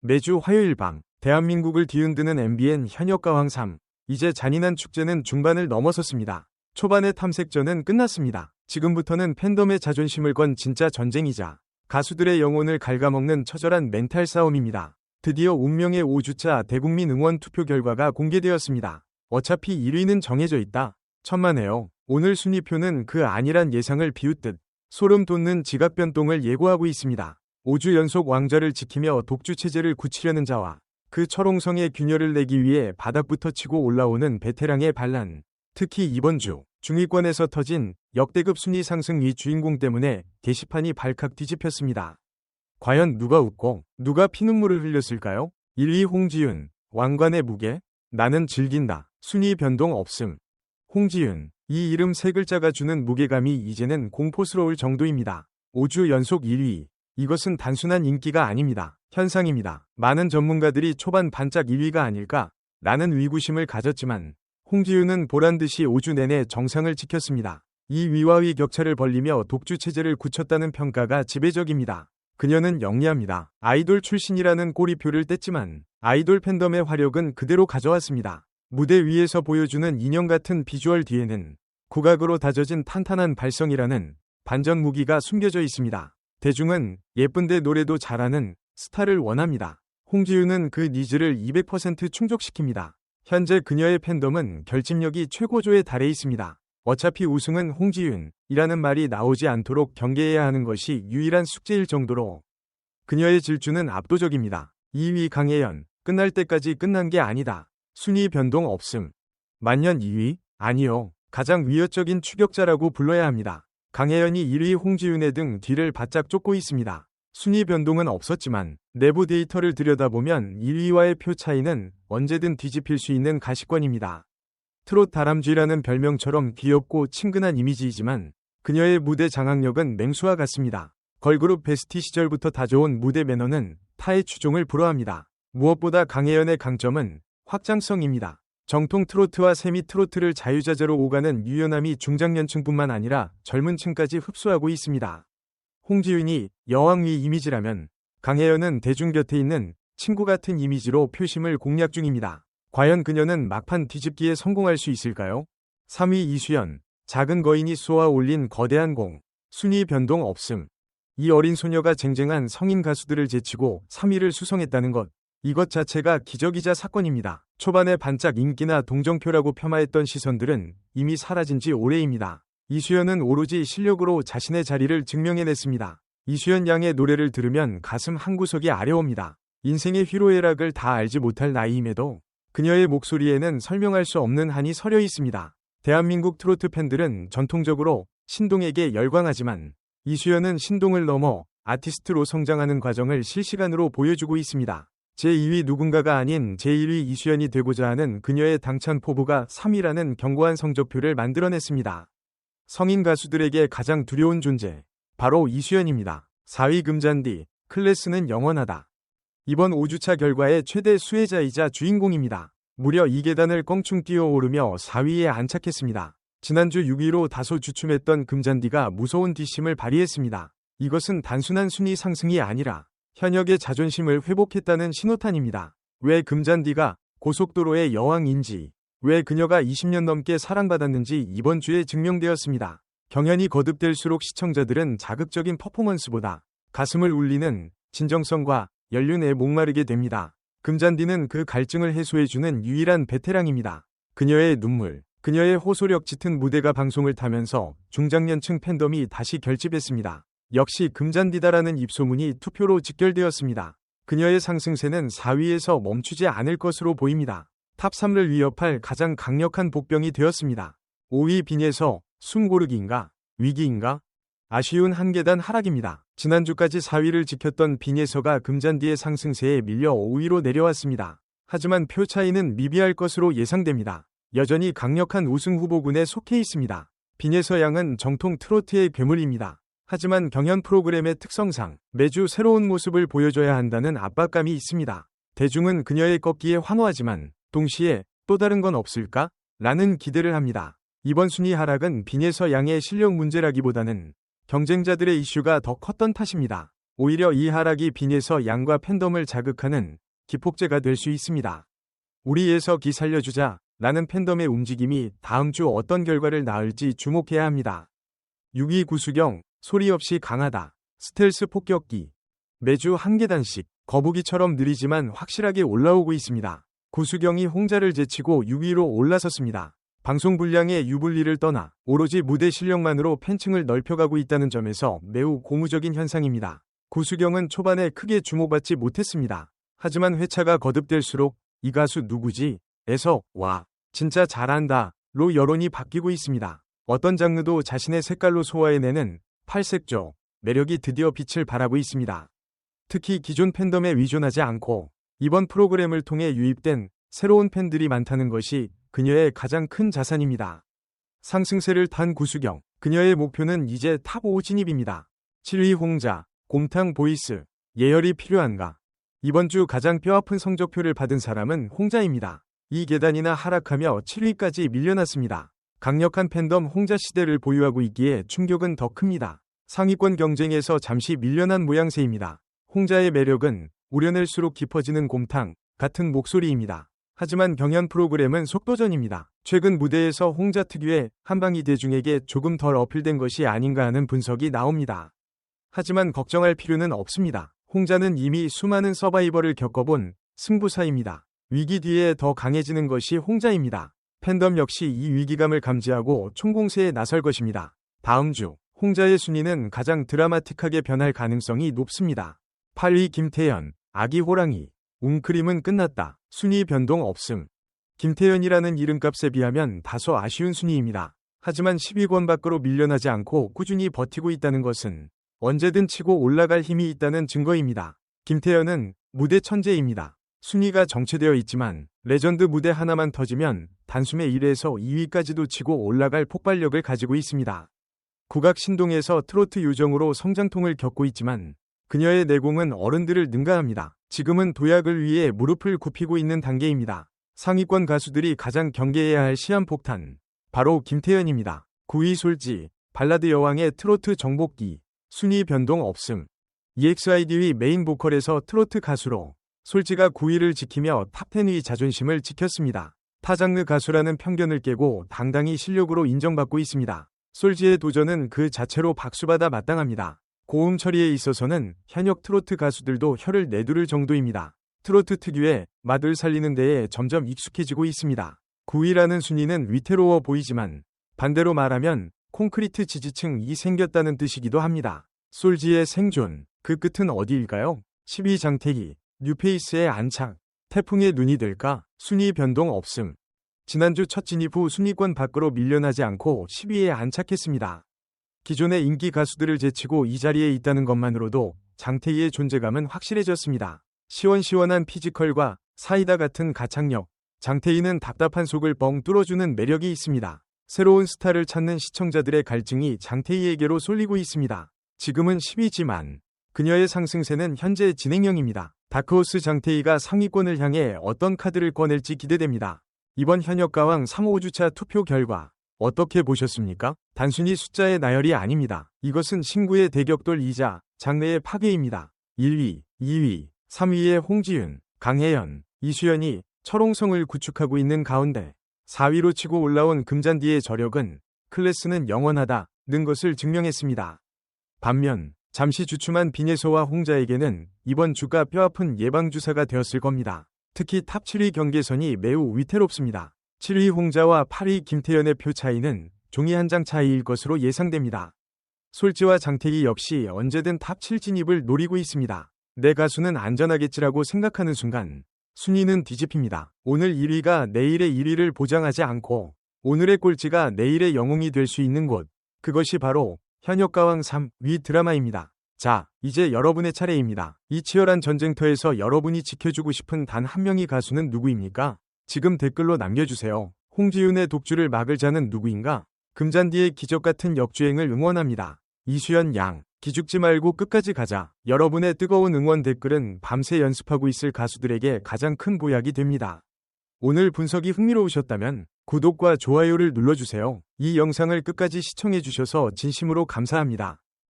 매주 화요일 밤 대한민국을 뒤흔드는 MBN 현역가왕 3. 이제 잔인한 축제는 중반을 넘어섰습니다. 초반의 탐색전은 끝났습니다. 지금부터는 팬덤의 자존심을 건 진짜 전쟁이자 가수들의 영혼을 갉아먹는 처절한 멘탈 싸움입니다. 드디어 운명의 5주차 대국민 응원 투표 결과가 공개되었습니다. 어차피 1위는 정해져 있다. 천만에요. 오늘 순위표는 그 아니란 예상을 비웃듯 소름 돋는 지각 변동을 예고하고 있습니다. 5주 연속 왕좌를 지키며 독주 체제를 굳히려는 자와 그 철옹성의 균열을 내기 위해 바닥부터 치고 올라오는 베테랑의 반란. 특히 이번 주 중위권에서 터진 역대급 순위 상승 위 주인공 때문에 게시판이 발칵 뒤집혔습니다. 과연 누가 웃고 누가 피눈물을 흘렸을까요? 1위 홍지윤. 왕관의 무게. 나는 즐긴다. 순위 변동 없음. 홍지윤. 이 이름 세 글자가 주는 무게감이 이제는 공포스러울 정도입니다. 5주 연속 1위. 이것은 단순한 인기가 아닙니다. 현상입니다. 많은 전문가들이 초반 반짝 1위가 아닐까 라는 의구심을 가졌지만 홍지윤은 보란듯이 5주 내내 정상을 지켰습니다. 이 위와 위 격차를 벌리며 독주 체제를 굳혔다는 평가가 지배적입니다. 그녀는 영리합니다. 아이돌 출신이라는 꼬리표를 뗐지만 아이돌 팬덤의 화력은 그대로 가져왔습니다. 무대 위에서 보여주는 인형 같은 비주얼 뒤에는 국악으로 다져진 탄탄한 발성이라는 반전 무기가 숨겨져 있습니다. 대중은 예쁜데 노래도 잘하는 스타를 원합니다. 홍지윤은 그 니즈를 200% 충족시킵니다. 현재 그녀의 팬덤은 결집력이 최고조에 달해 있습니다. 어차피 우승은 홍지윤이라는 말이 나오지 않도록 경계해야 하는 것이 유일한 숙제일 정도로 그녀의 질주는 압도적입니다. 2위 강혜연. 끝날 때까지 끝난 게 아니다. 순위 변동 없음. 만년 2위? 아니요. 가장 위협적인 추격자라고 불러야 합니다. 강혜연이 1위 홍지윤의 등 뒤를 바짝 쫓고 있습니다. 순위 변동은 없었지만 내부 데이터를 들여다보면 1위와의 표 차이는 언제든 뒤집힐 수 있는 가시권입니다. 트롯 다람쥐라는 별명처럼 귀엽고 친근한 이미지이지만 그녀의 무대 장악력은 맹수와 같습니다. 걸그룹 베스티 시절부터 다져온 무대 매너는 타의 추종을 불허합니다. 무엇보다 강혜연의 강점은 확장성입니다. 정통 트로트와 세미 트로트를 자유자재로 오가는 유연함이 중장년층뿐만 아니라 젊은 층까지 흡수하고 있습니다. 홍지윤이 여왕위 이미지라면 강혜연은 대중 곁에 있는 친구 같은 이미지로 표심을 공략 중입니다. 과연 그녀는 막판 뒤집기에 성공할 수 있을까요? 3위 이수연. 작은 거인이 쏘아 올린 거대한 공. 순위 변동 없음. 이 어린 소녀가 쟁쟁한 성인 가수들을 제치고 3위를 수성했다는 것. 이것 자체가 기적이자 사건입니다. 초반에 반짝 인기나 동정표라고 폄하했던 시선들은 이미 사라진 지 오래입니다. 이수연은 오로지 실력으로 자신의 자리를 증명해냈습니다. 이수연 양의 노래를 들으면 가슴 한구석이 아려옵니다. 인생의 희로애락을 다 알지 못할 나이임에도 그녀의 목소리에는 설명할 수 없는 한이 서려 있습니다. 대한민국 트로트 팬들은 전통적으로 신동에게 열광하지만 이수연은 신동을 넘어 아티스트로 성장하는 과정을 실시간으로 보여주고 있습니다. 제2위 누군가가 아닌 제1위 이수연이 되고자 하는 그녀의 당찬 포부가 3위라는 견고한 성적표를 만들어냈습니다. 성인 가수들에게 가장 두려운 존재, 바로 이수연입니다. 4위 금잔디. 클래스는 영원하다. 이번 5주차 결과의 최대 수혜자이자 주인공입니다. 무려 2계단을 껑충 뛰어오르며 4위에 안착했습니다. 지난주 6위로 다소 주춤했던 금잔디가 무서운 뒷심을 발휘했습니다. 이것은 단순한 순위 상승이 아니라 현역의 자존심을 회복했다는 신호탄입니다. 왜 금잔디가 고속도로의 여왕인지, 왜 그녀가 20년 넘게 사랑받았는지 이번 주에 증명되었습니다. 경연이 거듭될수록 시청자들은 자극적인 퍼포먼스보다 가슴을 울리는 진정성과 연륜에 목마르게 됩니다. 금잔디는 그 갈증을 해소해주는 유일한 베테랑입니다. 그녀의 눈물, 그녀의 호소력 짙은 무대가 방송을 타면서 중장년층 팬덤이 다시 결집했습니다. 역시 금잔디다라는 입소문이 투표로 직결되었습니다. 그녀의 상승세는 4위에서 멈추지 않을 것으로 보입니다. 탑3를 위협할 가장 강력한 복병이 되었습니다. 5위 빈예서. 숨 고르기인가? 위기인가? 아쉬운 한 계단 하락입니다. 지난주까지 4위를 지켰던 빈예서가 금잔디의 상승세에 밀려 5위로 내려왔습니다. 하지만 표 차이는 미비할 것으로 예상됩니다. 여전히 강력한 우승 후보군에 속해 있습니다. 빈예서 양은 정통 트로트의 괴물입니다. 하지만 경연 프로그램의 특성상 매주 새로운 모습을 보여줘야 한다는 압박감이 있습니다. 대중은 그녀의 꺾기에 환호하지만 동시에 또 다른 건 없을까? 라는 기대를 합니다. 이번 순위 하락은 빈예서 양의 실력 문제라기보다는 경쟁자들의 이슈가 더 컸던 탓입니다. 오히려 이 하락이 빈에서 양과 팬덤을 자극하는 기폭제가 될 수 있습니다. 우리에서 기 살려주자 라는 팬덤의 움직임이 다음 주 어떤 결과를 낳을지 주목해야 합니다. 6위 구수경, 소리 없이 강하다. 스텔스 폭격기. 매주 한 계단씩 거북이처럼 느리지만 확실하게 올라오고 있습니다. 구수경이 홍자를 제치고 6위로 올라섰습니다. 방송 분량의 유불리를 떠나 오로지 무대 실력만으로 팬층을 넓혀가고 있다는 점에서 매우 고무적인 현상입니다. 구수경은 초반에 크게 주목받지 못했습니다. 하지만 회차가 거듭될수록 이 가수 누구지? 에서 와, 진짜 잘한다 로 여론이 바뀌고 있습니다. 어떤 장르도 자신의 색깔로 소화해내는 팔색조 매력이 드디어 빛을 발하고 있습니다. 특히 기존 팬덤에 의존하지 않고 이번 프로그램을 통해 유입된 새로운 팬들이 많다는 것이 그녀의 가장 큰 자산입니다. 상승세를 탄 구수경, 그녀의 목표는 이제 탑5 진입입니다. 7위 홍자, 곰탕 보이스, 예열이 필요한가? 이번 주 가장 뼈아픈 성적표를 받은 사람은 홍자입니다. 이 계단이나 하락하며 7위까지 밀려났습니다. 강력한 팬덤 홍자 시대를 보유하고 있기에 충격은 더 큽니다. 상위권 경쟁에서 잠시 밀려난 모양새입니다. 홍자의 매력은 우려낼수록 깊어지는 곰탕 같은 목소리입니다. 하지만 경연 프로그램은 속도전입니다. 최근 무대에서 홍자 특유의 한방이 대중에게 조금 덜 어필된 것이 아닌가 하는 분석이 나옵니다. 하지만 걱정할 필요는 없습니다. 홍자는 이미 수많은 서바이벌을 겪어본 승부사입니다. 위기 뒤에 더 강해지는 것이 홍자입니다. 팬덤 역시 이 위기감을 감지하고 총공세에 나설 것입니다. 다음 주 홍자의 순위는 가장 드라마틱하게 변할 가능성이 높습니다. 8위 김태현, 아기 호랑이, 웅크림은 끝났다. 순위 변동 없음. 김태현이라는 이름값에 비하면 다소 아쉬운 순위입니다. 하지만 10위권 밖으로 밀려나지 않고 꾸준히 버티고 있다는 것은 언제든 치고 올라갈 힘이 있다는 증거입니다. 김태현은 무대 천재입니다. 순위가 정체되어 있지만 레전드 무대 하나만 터지면 단숨에 1에서 2위까지도 치고 올라갈 폭발력을 가지고 있습니다. 국악 신동에서 트로트 요정으로 성장통을 겪고 있지만 그녀의 내공은 어른들을 능가합니다. 지금은 도약을 위해 무릎을 굽히고 있는 단계입니다. 상위권 가수들이 가장 경계해야 할 시한폭탄, 바로 김태현입니다. 9위 솔지, 발라드 여왕의 트로트 정복기, 순위 변동 없음. EXID의 메인 보컬에서 트로트 가수로 솔지가 9위를 지키며 탑10의 자존심을 지켰습니다. 타장르 가수라는 편견을 깨고 당당히 실력으로 인정받고 있습니다. 솔지의 도전은 그 자체로 박수받아 마땅합니다. 고음 처리에 있어서는 현역 트로트 가수들도 혀를 내두를 정도입니다. 트로트 특유의 맛을 살리는 데에 점점 익숙해지고 있습니다. 9위라는 순위는 위태로워 보이지만 반대로 말하면 콘크리트 지지층이 생겼다는 뜻이기도 합니다. 솔지의 생존, 그 끝은 어디일까요? 10위 장태기, 뉴페이스의 안착, 태풍의 눈이 될까? 순위 변동 없음. 지난주 첫 진입 후 순위권 밖으로 밀려나지 않고 10위에 안착했습니다. 기존의 인기 가수들을 제치고 이 자리에 있다는 것만으로도 장태희의 존재감은 확실해졌습니다. 시원시원한 피지컬과 사이다 같은 가창력, 장태희는 답답한 속을 뻥 뚫어주는 매력이 있습니다. 새로운 스타를 찾는 시청자들의 갈증이 장태희에게로 쏠리고 있습니다. 지금은 10위지만 그녀의 상승세는 현재 진행형입니다. 다크호스 장태희가 상위권을 향해 어떤 카드를 꺼낼지 기대됩니다. 이번 현역가왕 3-5주차 투표 결과 어떻게 보셨습니까? 단순히 숫자의 나열이 아닙니다. 이것은 신구의 대격돌이자 장래의 파괴입니다. 1위, 2위, 3위의 홍지윤, 강혜연, 이수연이 철옹성을 구축하고 있는 가운데 4위로 치고 올라온 금잔디의 저력은 클래스는 영원하다는 것을 증명했습니다. 반면 잠시 주춤한 빈예서와 홍자에게는 이번 주가 뼈아픈 예방주사가 되었을 겁니다. 특히 탑 7위 경계선이 매우 위태롭습니다. 7위 홍자와 8위 김태현의 표 차이는 종이 한 장 차이일 것으로 예상됩니다. 솔지와 장태희 역시 언제든 탑 7 진입을 노리고 있습니다. 내 가수는 안전하겠지라고 생각하는 순간 순위는 뒤집힙니다. 오늘 1위가 내일의 1위를 보장하지 않고 오늘의 꼴찌가 내일의 영웅이 될 수 있는 곳, 그것이 바로 현역가왕 3위 드라마입니다. 자, 이제 여러분의 차례입니다. 이 치열한 전쟁터에서 여러분이 지켜주고 싶은 단 한 명의 가수는 누구입니까? 지금 댓글로 남겨주세요. 홍지윤의 독주를 막을 자는 누구인가? 금잔디의 기적같은 역주행을 응원합니다. 이수연 양, 기죽지 말고 끝까지 가자. 여러분의 뜨거운 응원 댓글은 밤새 연습하고 있을 가수들에게 가장 큰 보약이 됩니다. 오늘 분석이 흥미로우셨다면 구독과 좋아요를 눌러주세요. 이 영상을 끝까지 시청해주셔서 진심으로 감사합니다.